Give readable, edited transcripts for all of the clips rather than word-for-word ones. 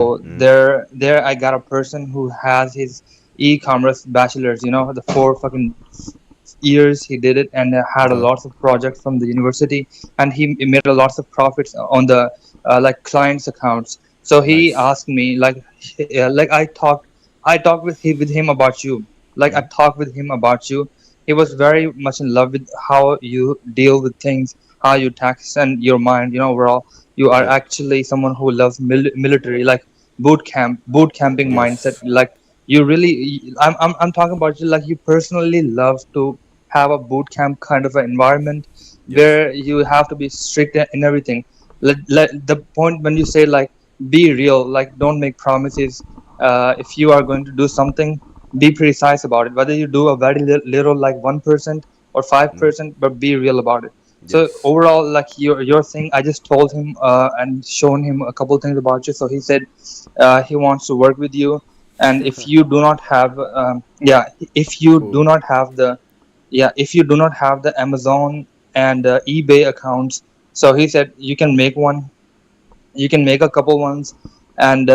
Mm. There I got a person who has his e-commerce bachelor's. The 4 fucking years he did it, and had a Okay. lots of projects from the university, and he made a lots of profits on the like clients' accounts. So he Nice. asked me like I talked with him about you. Like I Mm. talked with him about you. He was very much in love with how you deal with things, how you tax and your mind. Overall, you are Yeah. actually someone who loves military, like boot camping mindset. Yes. Like you really, I'm talking about you. Like you personally love to have a boot camp kind of an environment Yes. where you have to be strict in everything. The point when you say like be real, like don't make promises. If you are going to do something, be precise about it. Whether you do a very little, like 1% or five Mm. percent, but be real about it. So Yes. overall, like your thing, I just told him and shown him a couple things about you. So he said he wants to work with you, and if you do not have yeah, if you Cool. do not have the yeah, if you do not have the Amazon and eBay accounts, so he said you can make one, you can make a couple ones, and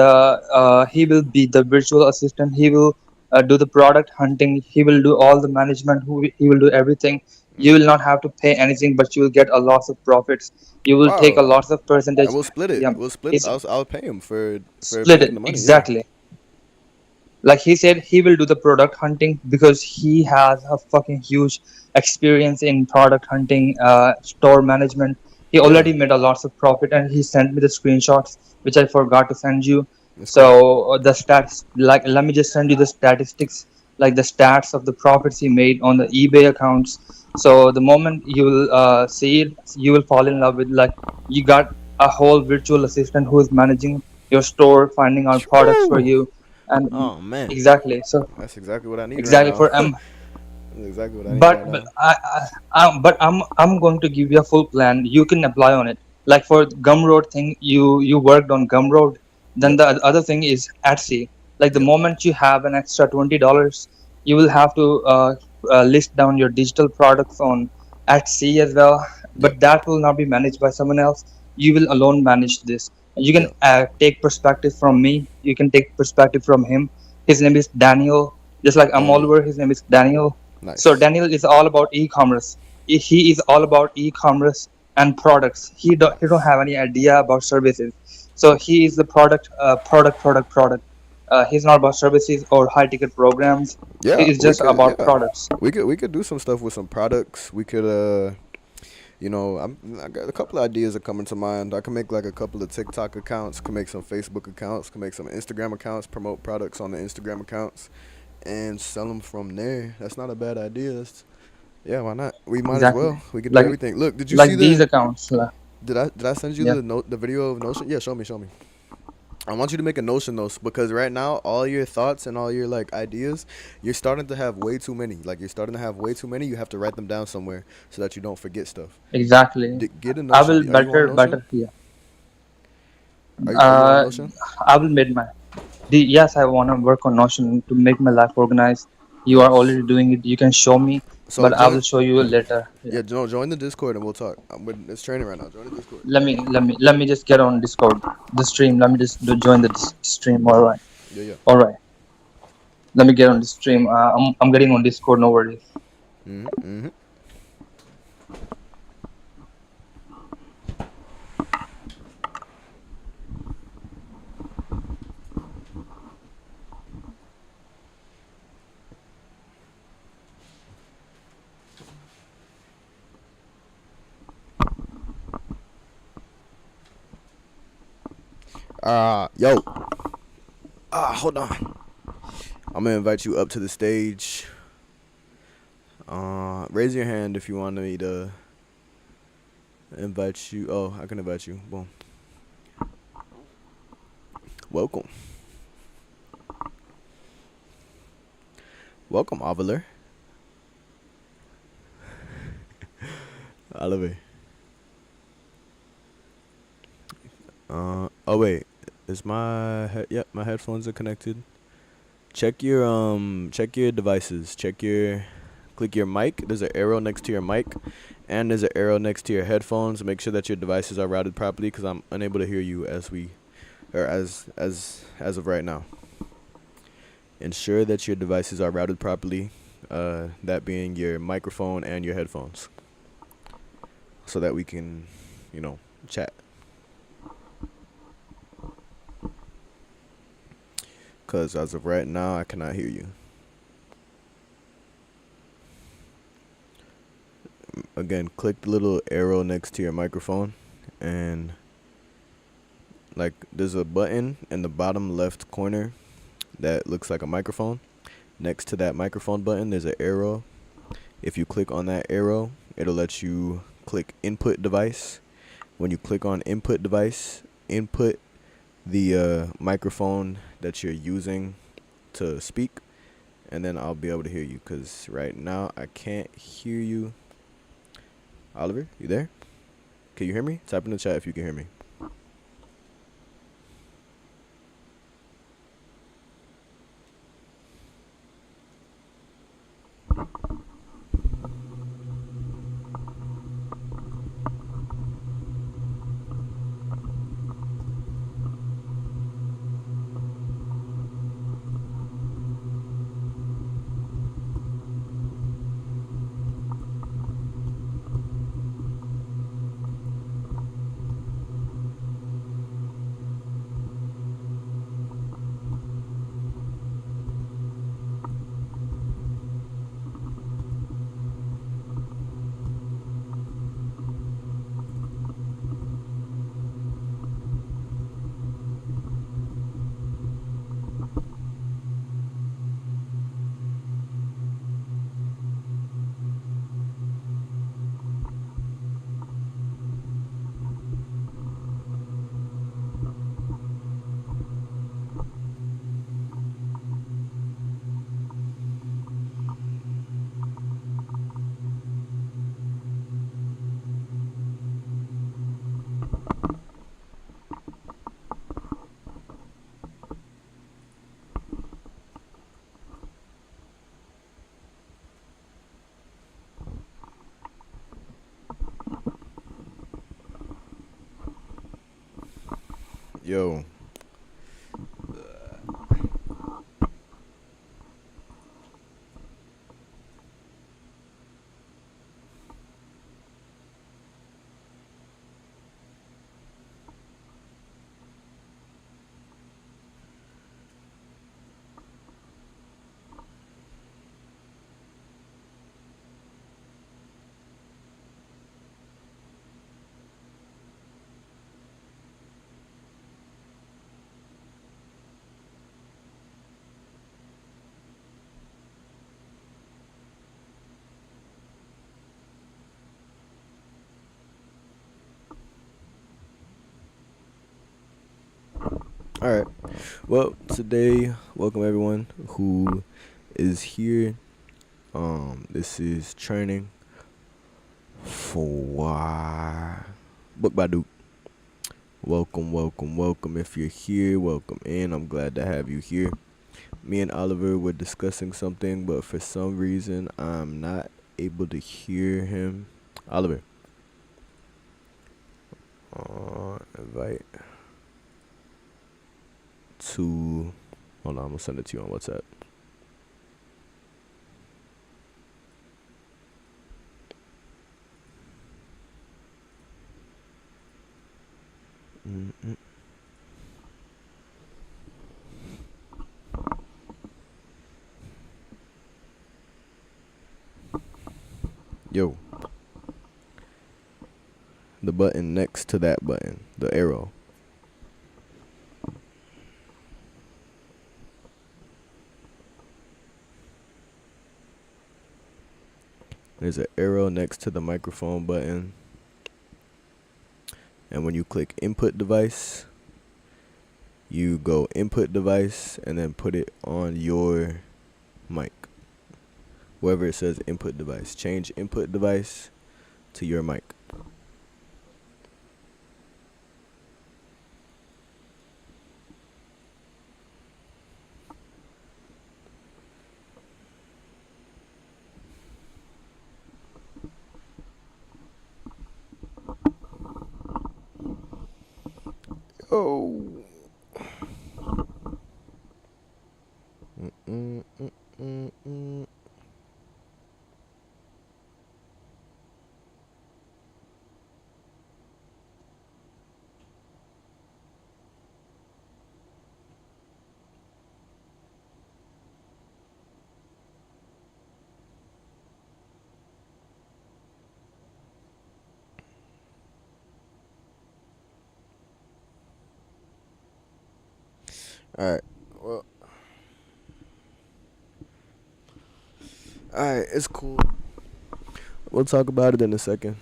he will be the virtual assistant. He will do the product hunting. He will do all the management. He will do everything. You Mm. will not have to pay anything, but you will get a lot of profits. You will take a Wow. lot of And percentage. we'll split it. Yeah, We'll split. he's I'll pay him for split making it the money. Yeah. exactly. Like he said, he will do the product hunting because he has a fucking huge experience in product hunting, store management. He Yeah. already made a lots of profit, and he sent me the screenshots, which I forgot to send you. That's So cool. the stats, like let me just send you the statistics, like the stats of the profits he made on the eBay accounts. So the moment you will see it, you will fall in love with, like, you got a whole virtual assistant who is managing your store, finding out products for Woo! you. And Oh man, exactly, so that's exactly what I need right exactly now. for That's exactly what I need but right but now. I'm going to give you a full plan. You can apply on it. Like for Gumroad thing, you worked on Gumroad. Then Yep. the other thing is Etsy. Like the Yep. moment you have an extra $20, you will have to list down your digital products on Etsy as well. Yep. But that will not be managed by someone else. You will alone manage this. You can Yep. take perspective from me. You can take perspective from him. His name is Daniel. Just like I'm Daniel. Oliver, his name is Daniel. So Nice. Daniel is all about e-commerce. He is all about e-commerce and products. He don't have any idea about services. So he is the product. He's not about services or high ticket programs. Yeah, He is we just could. about Yeah, products. we could do some stuff with some products. We could. I got a couple of ideas that coming to mind. I can make like a couple of TikTok accounts. Can make some Facebook accounts. Can make some Instagram accounts. Promote products on the Instagram accounts and sell them from there. That's not a bad idea. Yeah, why not? We might as Exactly. well. We could do Like everything. Look, did you see like these the? accounts. Did I send you Yeah. the video of Notion? Yeah, show me. I want you to make a Notion notes because right now all your thoughts and all your like ideas, you're starting to have way too many. Like you're starting to have way too many. You have to write them down somewhere so that you don't forget stuff. Exactly. Get a I Notion. will Are you on better Notion? here. Are you on Uh, Notion? I will make my yes, I want to work on Notion to make my life organized. You are Nice. already doing it. You can show me, So but I join. will show you later. Yeah. Yeah, join the Discord and we'll talk. It's training right now. Join the Discord. Let me just get on Discord, the stream. Let me just join the stream. All right, Yeah, yeah. all right. Let me get on the stream. I'm getting on Discord. No worries. Mhm. Mhm. Yo. Hold on. I'm gonna invite you up to the stage. Raise your hand if you want me to invite you. Oh, I can invite you. Boom. Welcome. Welcome, Oliver. Oliver. Oh wait. Is my yep, my headphones are connected. Check your devices. Click your mic. There's an arrow next to your mic and there's an arrow next to your headphones. Make sure that your devices are routed properly cuz I'm unable to hear you or as of right now. Ensure that your devices are routed properly, that being your microphone and your headphones, so that we can, you know, chat. Cause as of right now, I cannot hear you. Again, click the little arrow next to your microphone, and like there's a button in the bottom left corner that looks like a microphone. Next to that microphone button, there's an arrow. If you click on that arrow, it'll let you click input device. When you click on input device, input the microphone that you're using to speak, and then I'll be able to hear you. Cause right now I can't hear you. Oliver, you there? Can you hear me? Type in the chat if you can hear me. Yo, all right. Well, today, welcome everyone who is here. This is training for Book by Duke. Welcome, welcome, welcome. If you're here, welcome in. I'm glad to have you here. Me and Oliver were discussing something, but for some reason, I'm not able to hear him. Oliver, invite to. Hold on, I'm gonna send it to you on WhatsApp. Mm-mm. Yo, the button next to that button, the arrow. There's an arrow next to the microphone button. And when you click input device, you go input device and then put it on your mic. Wherever it says input device, change input device to your mic. Oh. All right. Well, all right. It's cool. We'll talk about it in a second.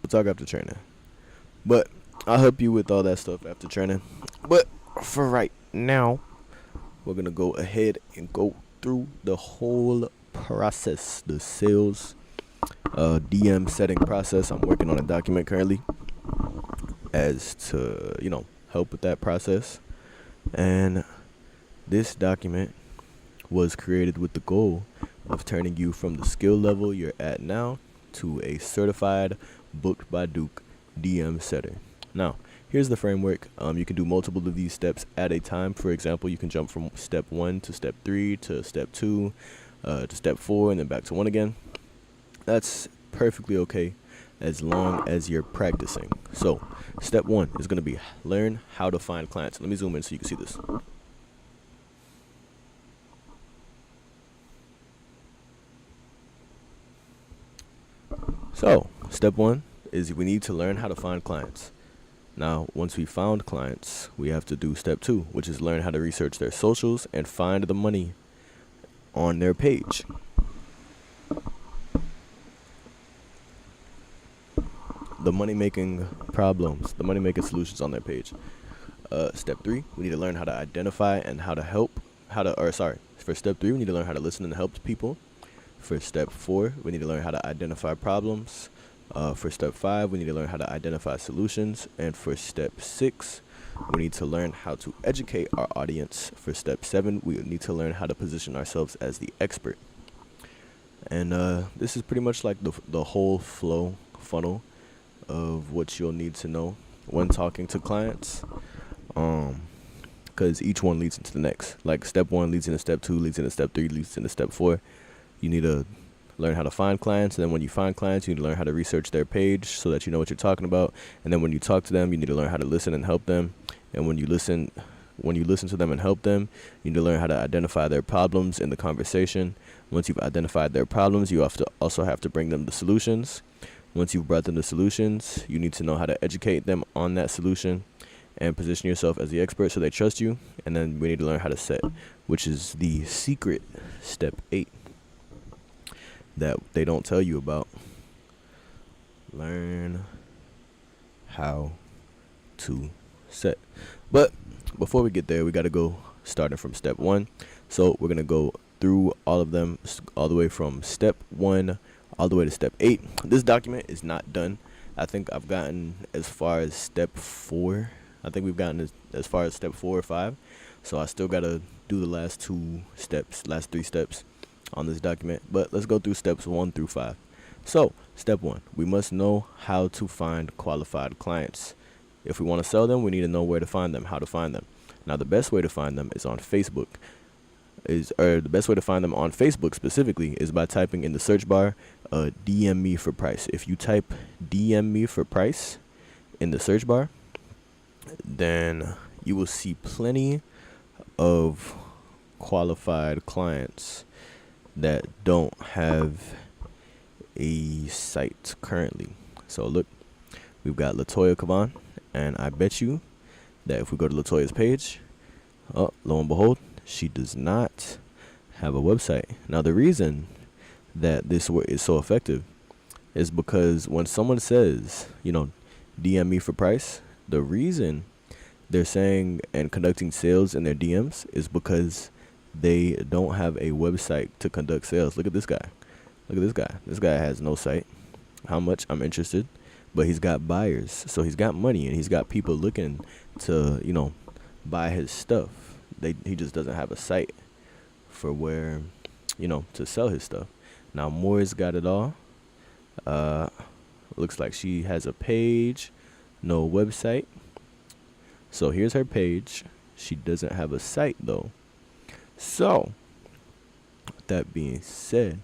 We'll talk after training. But I'll help you with all that stuff after training. But for right now, we're gonna go ahead and go through the whole process, the sales DM setting process. I'm working on a document currently as to help with that process, and this document was created with the goal of turning you from the skill level you're at now to a certified, booked by Duke DM setter. Now, here's the framework. You can do multiple of these steps at a time. For example, you can jump from step 1 to step 3 to step 2 to step 4 and then back to 1 again. That's perfectly okay as long as you're practicing. So, step 1 is going to be learn how to find clients. Let me zoom in so you can see this. So, step 1 is we need to learn how to find clients. Now, once we found clients, we have to do step 2, which is learn how to research their socials and find the money on their page. The money-making problems, the money-making solutions on their page. Step 3, we need to learn how to identify and how to help, for step 3, we need to learn how to listen and help people. For step 4, we need to learn how to identify problems. For step 5, we need to learn how to identify solutions. And for step 6, we need to learn how to educate our audience. For step 7, we need to learn how to position ourselves as the expert. And this is pretty much like the whole funnel of what you'll need to know when talking to clients. Because each one leads into the next. Like step 1 leads into step 2, leads into step 3, leads into step 4. You need to learn how to find clients, and then when you find clients, you need to learn how to research their page so that you know what you're talking about. And then when you talk to them, you need to learn how to listen and help them. And when you listen to them and help them, you need to learn how to identify their problems in the conversation. Once you've identified their problems, you also have to bring them the solutions. Once you've brought them the solutions, you need to know how to educate them on that solution and position yourself as the expert so they trust you. And then we need to learn how to set, which is the secret step 8 that they don't tell you about. Learn how to set. But before we get there, we got to go starting from step 1. So we're going to go through all of them, all the way from step 1 all the way to step 8. This document is not done. I think I've gotten as far as step 4. I think we've gotten as far as step 4 or 5. So I still got to do the last 3 steps on this document. But let's go through steps 1 through 5. So, step 1, we must know how to find qualified clients. If we want to sell them, we need to know where to find them, how to find them. Now, the best way to find them is on Facebook. The best way to find them on Facebook specifically is by typing in the search bar, DM me for price. If you type DM me for price in the search bar, then you will see plenty of qualified clients that don't have a site currently. So look, we've got Latoya Kavan, and I bet you that if we go to Latoya's page, lo and behold, she does not have a website. Now, the reason that this is so effective is because when someone says, DM me for price, the reason they're saying and conducting sales in their DMs is because they don't have a website to conduct sales. Look at this guy. This guy has no site. How much? I'm interested. But he's got buyers. So he's got money and he's got people looking to, buy his stuff. He just doesn't have a site for where, to sell his stuff. Now, Moore's got it all. Looks like she has a page, no website. So here's her page. She doesn't have a site, though. So, with that being said,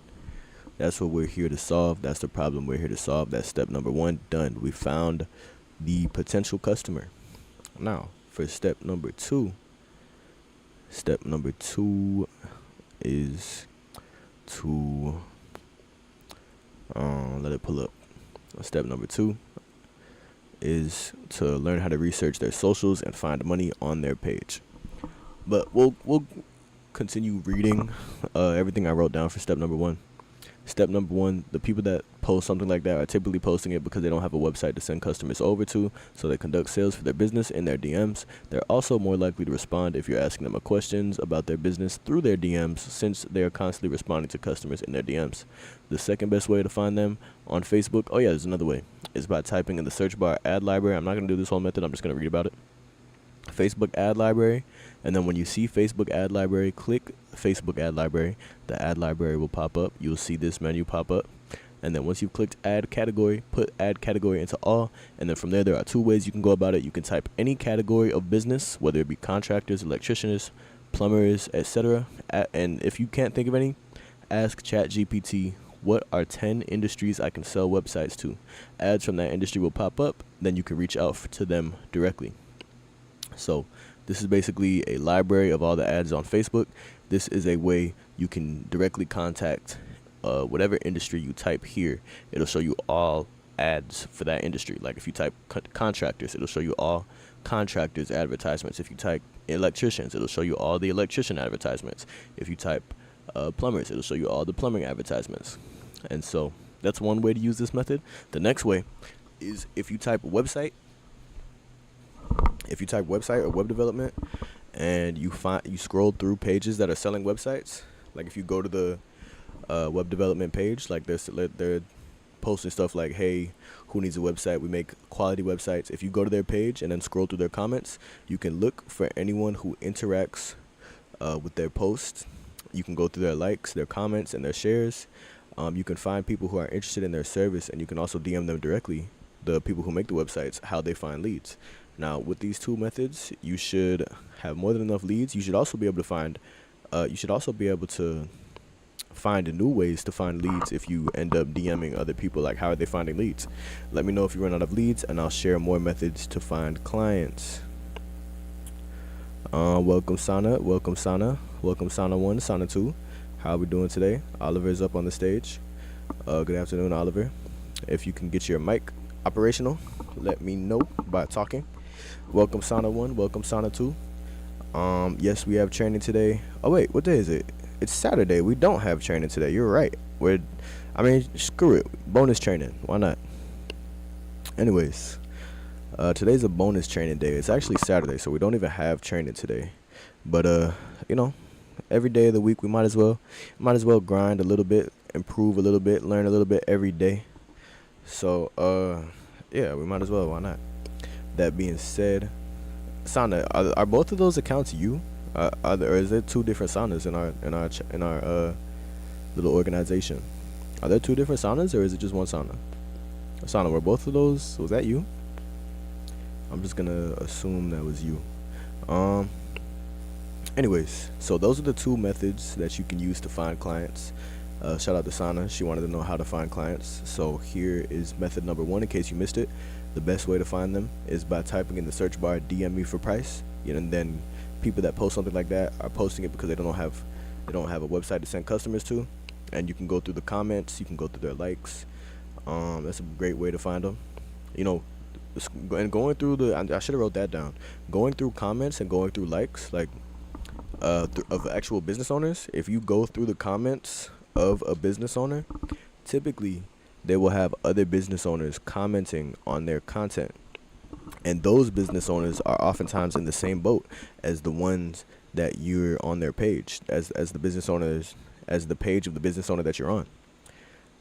that's what we're here to solve. That's the problem we're here to solve. That's step number 1 done. We found the potential customer. Now, for step number 2 is to Let it pull up. Step number 2 is to learn how to research their socials and find money on their page. But we'll continue reading everything I wrote down for step number 1. Step number 1, the people that post something like that are typically posting it because they don't have a website to send customers over to, so they conduct sales for their business in their DMs. They're also more likely to respond if you're asking them questions about their business through their DMs, since they are constantly responding to customers in their DMs. The second best way to find them on Facebook, there's another way, is by typing in the search bar ad library. I'm not going to do this whole method, I'm just going to read about it. Facebook ad library, and then when you see Facebook ad library, click Facebook ad library. The ad library will pop up. You'll see this menu pop up, and then once you've clicked add category, put add category into all, and then from there are 2 ways you can go about it. You can type any category of business, whether it be contractors, electricians, plumbers, etc., and if you can't think of any, ask ChatGPT, what are 10 industries I can sell websites to? Ads from that industry will pop up, then you can reach out to them directly. So this is basically a library of all the ads on Facebook. This is a way you can directly contact whatever industry you type here. It'll show you all ads for that industry. Like if you type contractors, it'll show you all contractors advertisements. If you type electricians, it'll show you all the electrician advertisements. If you type plumbers, it'll show you all the plumbing advertisements. And so that's one way to use this method. The next way is if you type website or web development, and you scroll through pages that are selling websites. Like if you go to the web development page, like they're posting stuff like, hey, who needs a website? We make quality websites. If you go to their page and then scroll through their comments, you can look for anyone who interacts with their posts. You can go through their likes, their comments, and their shares. You can find people who are interested in their service, and you can also DM them directly, the people who make the websites, how they find leads. Now, with these 2 methods, you should have more than enough leads. You should also be able to find new ways to find leads if you end up DMing other people. Like, how are they finding leads? Let me know if you run out of leads, and I'll share more methods to find clients. Welcome Sana, welcome Sana 1, Sana 2. How are we doing today? Oliver is up on the stage. Good afternoon, Oliver. If you can get your mic operational, let me know by talking. Welcome Sana 1, welcome Sana 2. Yes, we have training today. Oh wait, what day is it? It's Saturday. We don't have training today. You're right. Screw it. Bonus training. Why not? Anyways, today's a bonus training day. It's actually Saturday, so we don't even have training today. But every day of the week we might as well grind a little bit, improve a little bit, learn a little bit every day. So we might as well. Why not? That being said, Sana, are both of those accounts you? Or is there 2 different Sanas in our little organization? Are there 2 different Sanas, or is it just one Sana? Sana, were both of those? Was that you? I'm just gonna assume that was you. Anyways, so those are the 2 methods that you can use to find clients. Shout out to Sana. She wanted to know how to find clients. So here is method number 1 in case you missed it. The best way to find them is by typing in the search bar, DM me for price. And then people that post something like that are posting it because they don't have a website to send customers to. And you can go through the comments, you can go through their likes. That's a great way to find them. And going through I should have wrote that down. Going through comments and going through likes, like of actual business owners. If you go through the comments of a business owner, typically they will have other business owners commenting on their content, and those business owners are oftentimes in the same boat as the ones that you're on their page, as the business owners, as the page of the business owner that you're on.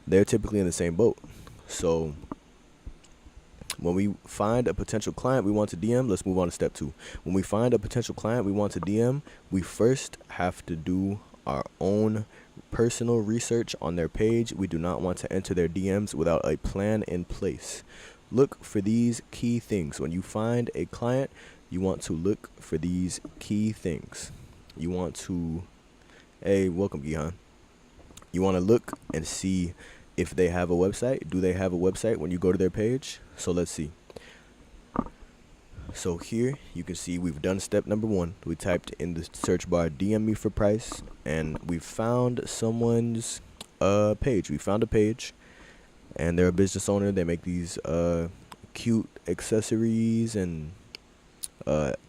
They're typically in the same boat. So when we find a potential client we want to DM, let's move on to step 2. When we find a potential client we want to DM, we first have to do our own personal research on their page. We do not want to enter their DMs without a plan in place. Look for these key things. When you find a client, you want to look for these key things. You want to, hey, welcome, Gihan. You want to look and see if they have a website. Do they have a website when you go to their page? So let's see. So here you can see we've done step number 1. We typed in the search bar, DM me for price, and we found someone's page. We found a page, and they're a business owner. They make these cute accessories and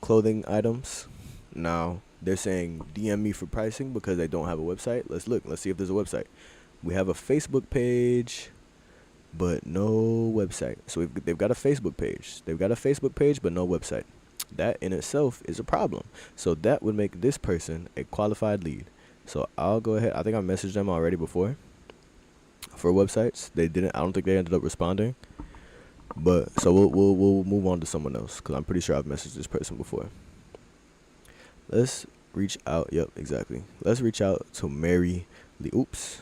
clothing items. Now they're saying DM me for pricing because they don't have a website. Let's look. Let's see if there's a website. We have a Facebook page, but no website. So they've got a Facebook page. They've got a Facebook page, but no website. That in itself is a problem. So that would make this person a qualified lead. So I'll go ahead. I think I messaged them already before for websites. They didn't. I don't think they ended up responding. But so we'll move on to someone else because I'm pretty sure I've messaged this person before. Let's reach out. Yep, exactly. Let's reach out to Mary Lee. Oops.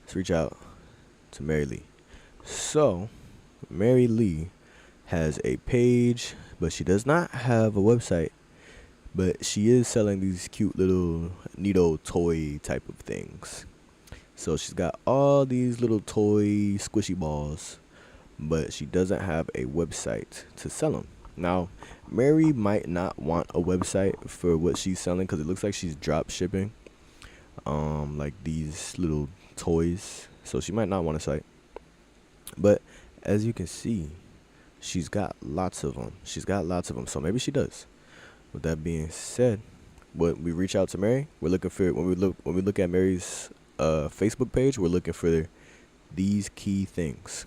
Let's reach out to Mary Lee. So Mary Lee has a page, but she does not have a website. But she is selling these cute little neato toy type of things. So she's got all these little toy squishy balls, but she doesn't have a website to sell them. Now, Mary might not want a website for what she's selling because it looks like she's drop shipping, like these little toys. So she might not want a site. But as you can see, she's got lots of them. So maybe she does. With that being said, when we reach out to Mary, we're looking for when we look at Mary's Facebook page, we're looking for these key things,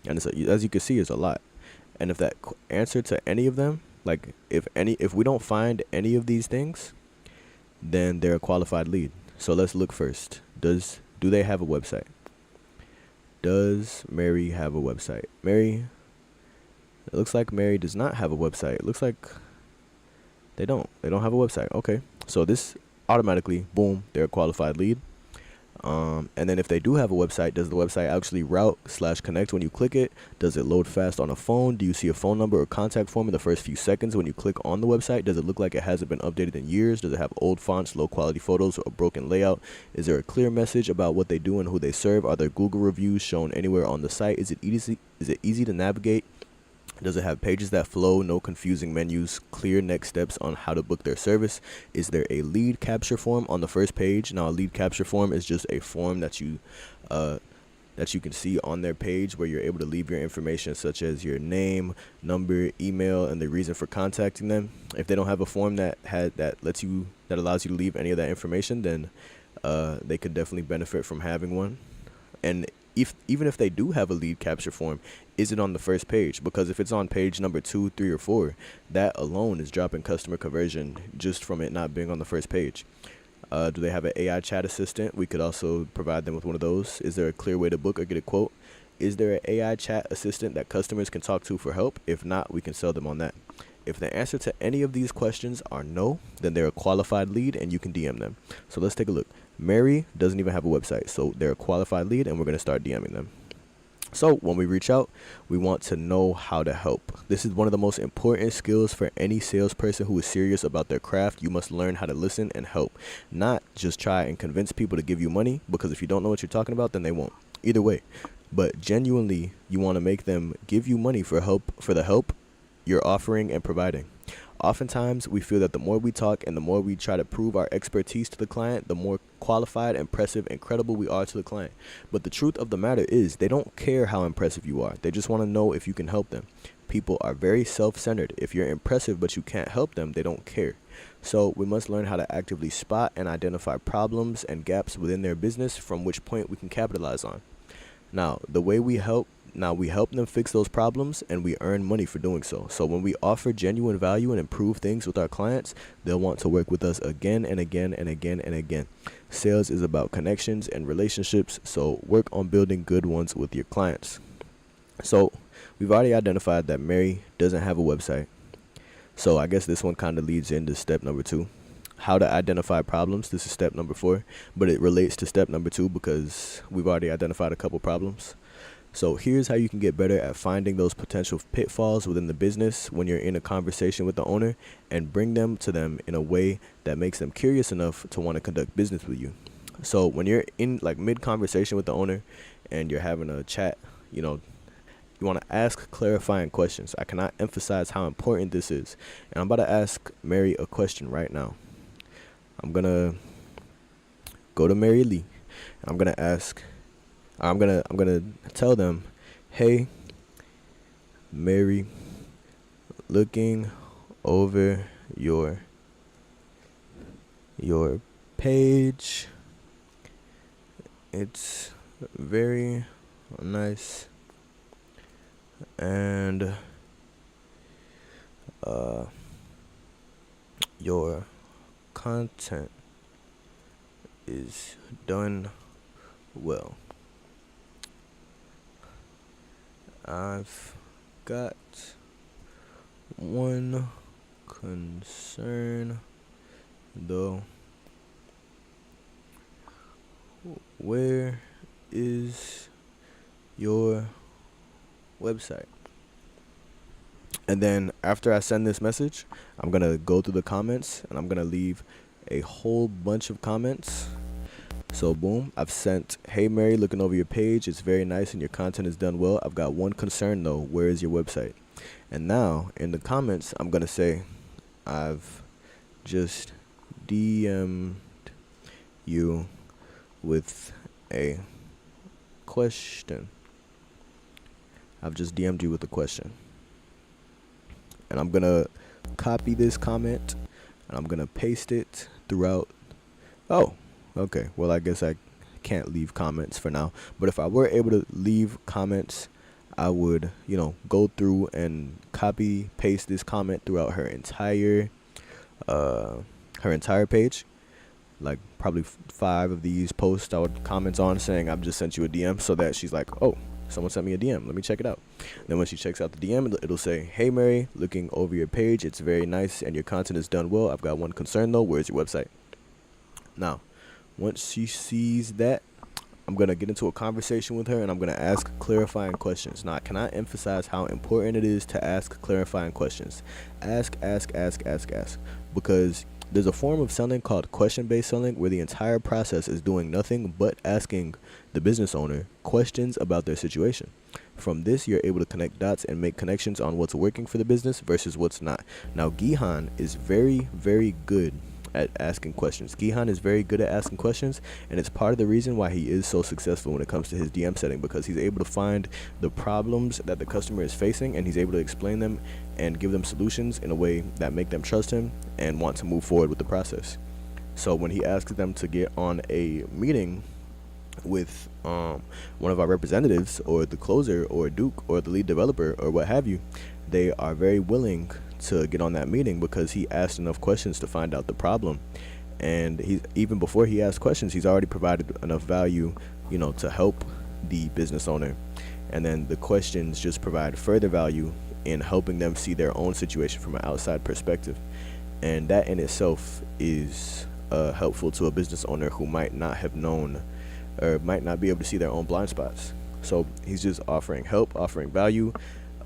and as you can see, it's a lot. And if that answer to any of them, like if we don't find any of these things, then they're a qualified lead. So let's look first. Do they have a website? Does Mary have a website? It looks like Mary does not have a website. It looks like they don't have a website. Okay, so this automatically, boom, they're a qualified lead. And then if they do have a website, does the website actually route/connect when you click it? Does it load fast on a phone? Do you see a phone number or contact form in the first few seconds when you click on the website? Does it look like it hasn't been updated in years? Does it have old fonts, low quality photos, or a broken layout? Is there a clear message about what they do and who they serve? Are there Google reviews shown anywhere on the site? Is it easy to navigate? Does it have pages that flow, no confusing menus, clear next steps on how to book their service? Is there a lead capture form on the first page? Now, a lead capture form is just a form that you can see on their page where you're able to leave your information such as your name, number, email, and the reason for contacting them. If they don't have a form that allows you to leave any of that information, then they could definitely benefit from having one. And even if they do have a lead capture form, is it on the first page? Because if it's on page number 2, 3, or 4, that alone is dropping customer conversion just from it not being on the first page. Do they have an AI chat assistant? We could also provide them with one of those. Is there a clear way to book or get a quote? Is there an AI chat assistant that customers can talk to for help? If not, we can sell them on that. If the answer to any of these questions are no, then they're a qualified lead and you can DM them. So let's take a look. Mary doesn't even have a website, so they're a qualified lead and we're going to start DMing them. So when we reach out, we want to know how to help. This is one of the most important skills for any salesperson who is serious about their craft. You must learn how to listen and help, not just try and convince people to give you money, because if you don't know what you're talking about, then they won't. Either way, but genuinely, you want to make them give you money for the help you're offering and providing. Oftentimes, we feel that the more we talk and the more we try to prove our expertise to the client, the more qualified, impressive, and credible we are to the client. But the truth of the matter is, they don't care how impressive you are. They just want to know if you can help them. People are very self-centered. If you're impressive but you can't help them, they don't care. So we must learn how to actively spot and identify problems and gaps within their business from which point we can capitalize on. Now, we help them fix those problems and we earn money for doing so. So when we offer genuine value and improve things with our clients, they'll want to work with us again and again and again and again. Sales is about connections and relationships, so work on building good ones with your clients. So we've already identified that Mary doesn't have a website. So I guess this one kind of leads into step number 2. How to identify problems. This is step number 4, but it relates to step number 2 because we've already identified a couple problems. So here's how you can get better at finding those potential pitfalls within the business when you're in a conversation with the owner and bring them to them in a way that makes them curious enough to want to conduct business with you. So when you're in like mid-conversation with the owner and you're having a chat, you want to ask clarifying questions. I cannot emphasize how important this is. And I'm about to ask Mary a question right now. I'm going to go to Mary Lee. I'm going to ask, I'm gonna tell them, hey, Mary, looking over your page. It's very nice, and uh, your content is done well. I've got one concern though. Where is your website? And then after I send this message, I'm going to go through the comments and I'm going to leave a whole bunch of comments. So boom, I've sent, hey Mary, looking over your page. It's very nice and your content is done well. I've got one concern though. Where is your website? And now in the comments, I'm going to say, I've just DM'd you with a question. I've just DM'd you with a question. And I'm going to copy this comment and I'm going to paste it throughout. Oh, okay. Well, I guess I can't leave comments for now. But if I were able to leave comments, I would, go through and copy paste this comment throughout her entire page. Like probably 5 of these posts I would comment on saying I've just sent you a DM, so that she's like, oh, someone sent me a DM, let me check it out. Then when she checks out the DM, it'll say, hey Mary, looking over your page, it's very nice and your content is done well. I've got one concern though, where's your website? Now once she sees that, I'm going to get into a conversation with her and I'm going to ask clarifying questions. Now, I cannot emphasize how important it is to ask clarifying questions. Ask. Because there's a form of selling called question-based selling where the entire process is doing nothing but asking the business owner questions about their situation. From this, you're able to connect dots and make connections on what's working for the business versus what's not. Now, Gihan is very, very good at asking questions. Gihan is very good at asking questions, and it's part of the reason why he is so successful when it comes to his DM setting, because he's able to find the problems that the customer is facing and he's able to explain them and give them solutions in a way that make them trust him and want to move forward with the process. So when he asks them to get on a meeting with one of our representatives or the closer or Duke or the lead developer or what have you, they are very willing to get on that meeting because he asked enough questions to find out the problem. And he, even before he asked questions, he's already provided enough value, to help the business owner. And then the questions just provide further value in helping them see their own situation from an outside perspective. And that in itself is helpful to a business owner who might not have known or might not be able to see their own blind spots. So he's just offering help, offering value,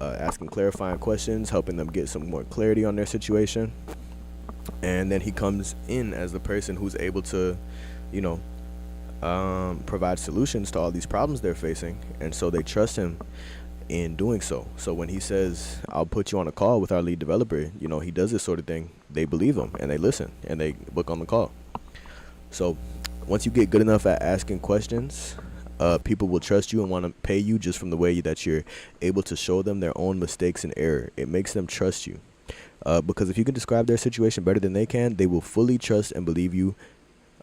asking clarifying questions, helping them get some more clarity on their situation. And then he comes in as the person who's able to, provide solutions to all these problems they're facing. And so they trust him in doing so. So when he says, I'll put you on a call with our lead developer, he does this sort of thing, they believe him and they listen and they book on the call. So once you get good enough at asking questions, people will trust you and want to pay you just from the way that you're able to show them their own mistakes and error. It makes them trust you. Because if you can describe their situation better than they can, they will fully trust and believe you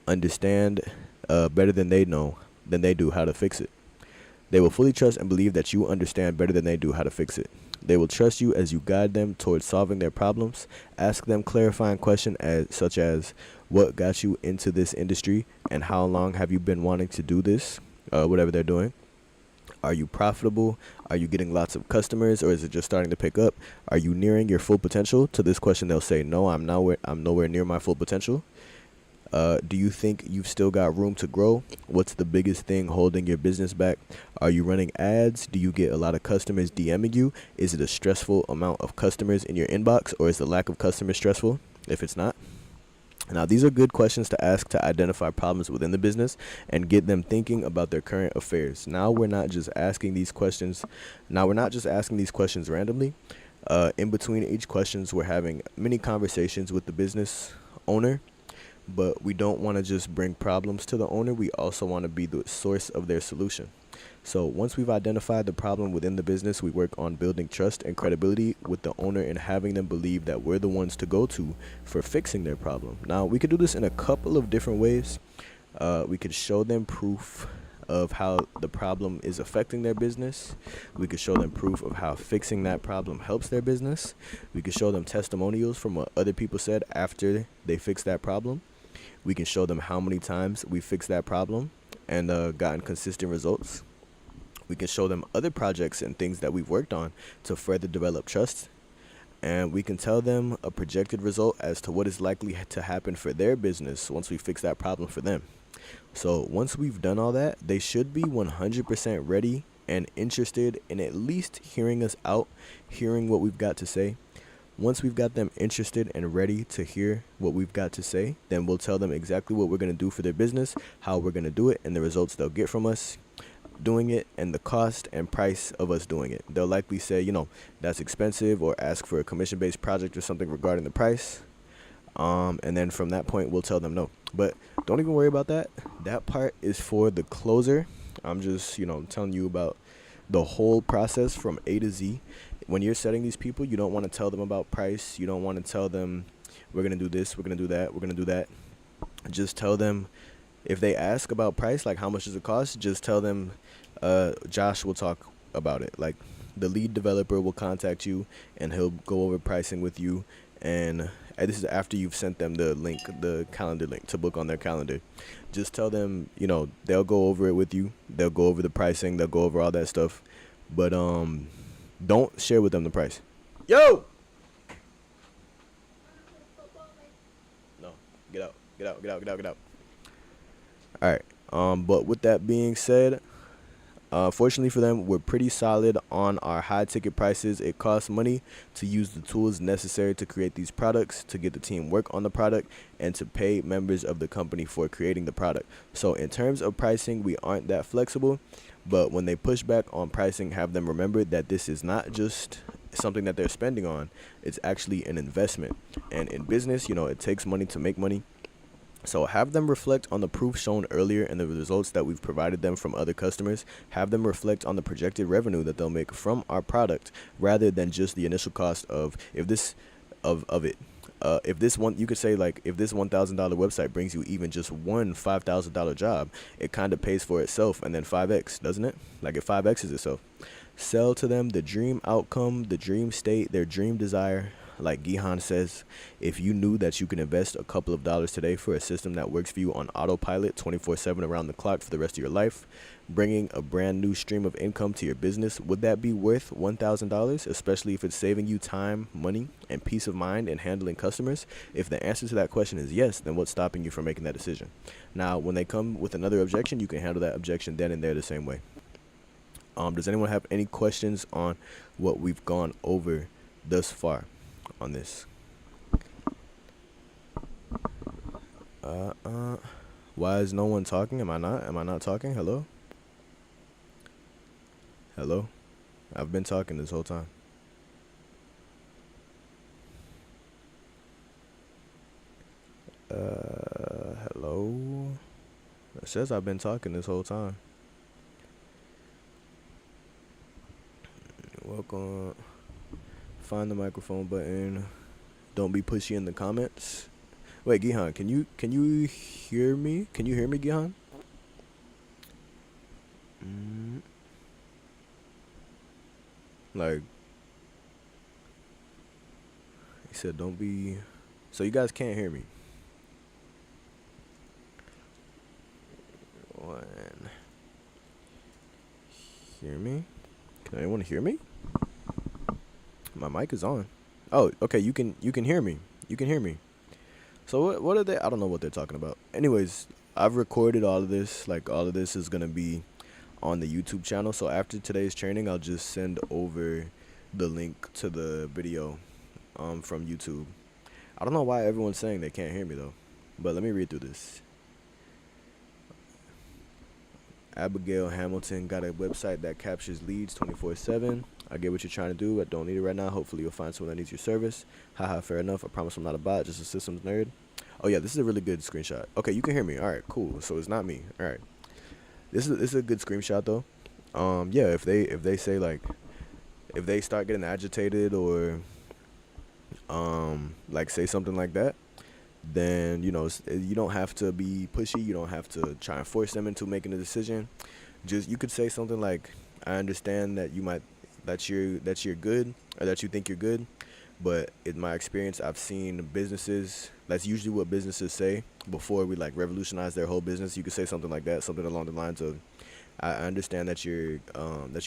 understand better than they do how to fix it. They will fully trust and believe that you understand better than they do how to fix it. They will trust you as you guide them towards solving their problems. Ask them clarifying questions such as, what got you into this industry and how long have you been wanting to do this? Whatever they're doing. Are you profitable? Are you getting lots of customers, or is it just starting to pick up? Are you nearing your full potential? To this question, they'll say, no, I'm nowhere near my full potential. Do you think you've still got room to grow? What's the biggest thing holding your business back? Are you running ads? Do you get a lot of customers DMing you? Is it a stressful amount of customers in your inbox, or is the lack of customers stressful? If it's not. Now, these are good questions to ask to identify problems within the business and get them thinking about their current affairs. Now we're not just asking these questions randomly. In between each questions, we're having many conversations with the business owner, but we don't want to just bring problems to the owner. We also want to be the source of their solution. So once we've identified the problem within the business, we work on building trust and credibility with the owner and having them believe that we're the ones to go to for fixing their problem. Now, we could do this in a couple of different ways. We could show them proof of how the problem is affecting their business. We could show them proof of how fixing that problem helps their business. We could show them testimonials from what other people said after they fixed that problem. We can show them how many times we fixed that problem and gotten consistent results. We can show them other projects and things that we've worked on to further develop trust. And we can tell them a projected result as to what is likely to happen for their business once we fix that problem for them. So once we've done all that, they should be 100% ready and interested in at least hearing us out, hearing what we've got to say. Once we've got them interested and ready to hear what we've got to say, then we'll tell them exactly what we're going to do for their business, how we're going to do it, and the results they'll get from us doing it, and the cost and price of us doing it. They'll likely say, that's expensive, or ask for a commission-based project or something regarding the price. And then from that point, we'll tell them no. But don't even worry about that. That part is for the closer. I'm just, telling you about the whole process from A to Z. When you're setting these people, you don't want to tell them about price. You don't want to tell them, we're going to do this, we're going to do that, we're going to do that. Just tell them, if they ask about price, like how much does it cost, just tell them, Josh will talk about it. Like, the lead developer will contact you and he'll go over pricing with you. And this is after you've sent them the link, the calendar link to book on their calendar. Just tell them, they'll go over it with you. They'll go over the pricing. They'll go over all that stuff. But don't share with them the price. Yo! No, get out, get out, get out, get out, get out. All right. But with that being said, fortunately for them, we're pretty solid on our high ticket prices. It costs money to use the tools necessary to create these products, to get the team work on the product, and to pay members of the company for creating the product. So in terms of pricing, we aren't that flexible. But when they push back on pricing, have them remember that this is not just something that they're spending on. It's actually an investment. And in business, it takes money to make money. So have them reflect on the proof shown earlier and the results that we've provided them from other customers. Have them reflect on the projected revenue that they'll make from our product, rather than just the initial cost of if this one, you could say, like, if this $1,000 website brings you even just one $5,000 job, it kind of pays for itself, and then 5x, doesn't it? Like, it 5x's itself. Sell to them the dream outcome, the dream state, their dream desire. Like Gihan says, if you knew that you could invest a couple of dollars today for a system that works for you on autopilot 24/7 around the clock for the rest of your life, bringing a brand new stream of income to your business, would that be worth $1,000, especially if it's saving you time, money, and peace of mind in handling customers? If the answer to that question is yes, then what's stopping you from making that decision? Now, when they come with another objection, you can handle that objection then and there the same way. Does anyone have any questions on what we've gone over thus far on this? Why is no one talking? Am I not talking? Hello? Hello? I've been talking this whole time. Hello? It says I've been talking this whole time. Welcome. Find the microphone button. Don't be pushy in the comments. Wait, Gihan, can you hear me? Can you hear me, Gihan? Like, he said don't be, so you guys can't hear me. One. Hear me? Can anyone hear me? My mic is on. Oh, okay, you can hear me. You can hear me. So what are they? I don't know what they're talking about. Anyways, I've recorded all of this. Like, all of this is going to be on the YouTube channel. So after today's training, I'll just send over the link to the video from YouTube. I don't know why everyone's saying they can't hear me, though. But let me read through this. Abigail Hamilton got a website that captures leads 24/7. I get what you're trying to do, but don't need it right now. Hopefully you'll find someone that needs your service. Haha, fair enough. I promise I'm not a bot, just a systems nerd. Oh yeah, this is a really good screenshot. Okay, you can hear me. All right, cool. So it's not me. All right. This is a good screenshot though. Yeah, if they say like, if they start getting agitated or like say something like that, then you don't have to be pushy. You don't have to try and force them into making a decision. Just you could say something like, I understand that you might that you're good, or that you think you're good, but in my experience I've seen businesses, that's usually what businesses say before we like revolutionize their whole business. You could say something like that, something along the lines of, I understand that you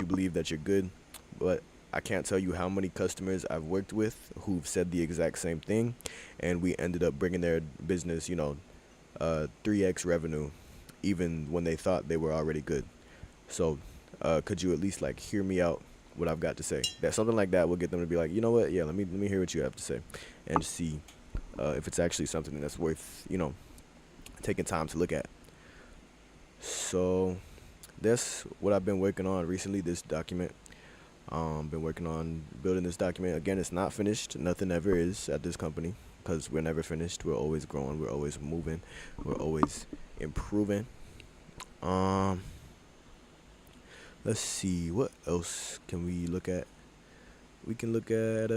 believe that you're good, but I can't tell you how many customers I've worked with who've said the exact same thing, and we ended up bringing their business, 3x revenue, even when they thought they were already good. So, could you at least like hear me out? What I've got to say. That something like that will get them to be like, you know what? Yeah, let me hear what you have to say, and see if it's actually something that's worth taking time to look at. So that's what I've been working on recently. This document. Been working on building this document. Again, it's not finished. Nothing ever is at this company because we're never finished. We're always growing. We're always moving. We're always improving. Um, let's see what else can we look at. We can look at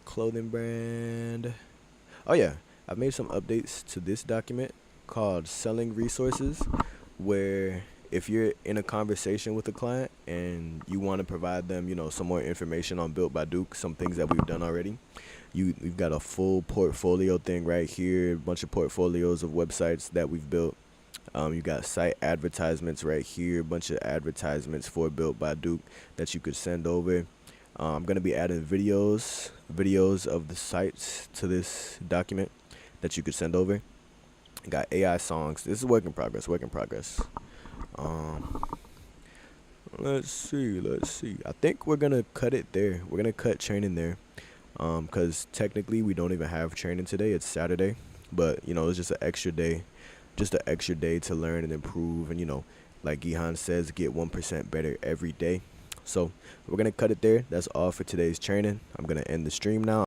clothing brand. Oh yeah, I've made some updates to this document called selling resources, where if you're in a conversation with a client and you want to provide them, some more information on Built by Duke, some things that we've done already, we've got a full portfolio thing right here, a bunch of portfolios of websites that we've built. You got site advertisements right here, a bunch of advertisements for Built by Duke that you could send over. I'm gonna be adding videos of the sites to this document that you could send over. Got AI songs. This is work in progress. Work in progress. Um, let's see. Let's see. I think we're gonna cut it there. We're gonna cut training there. Cause technically we don't even have training today. It's Saturday, but it's just an extra day, to learn and improve, and like Gihan says, get 1% better every day. So we're gonna cut it there. That's all for today's training. I'm gonna end the stream now.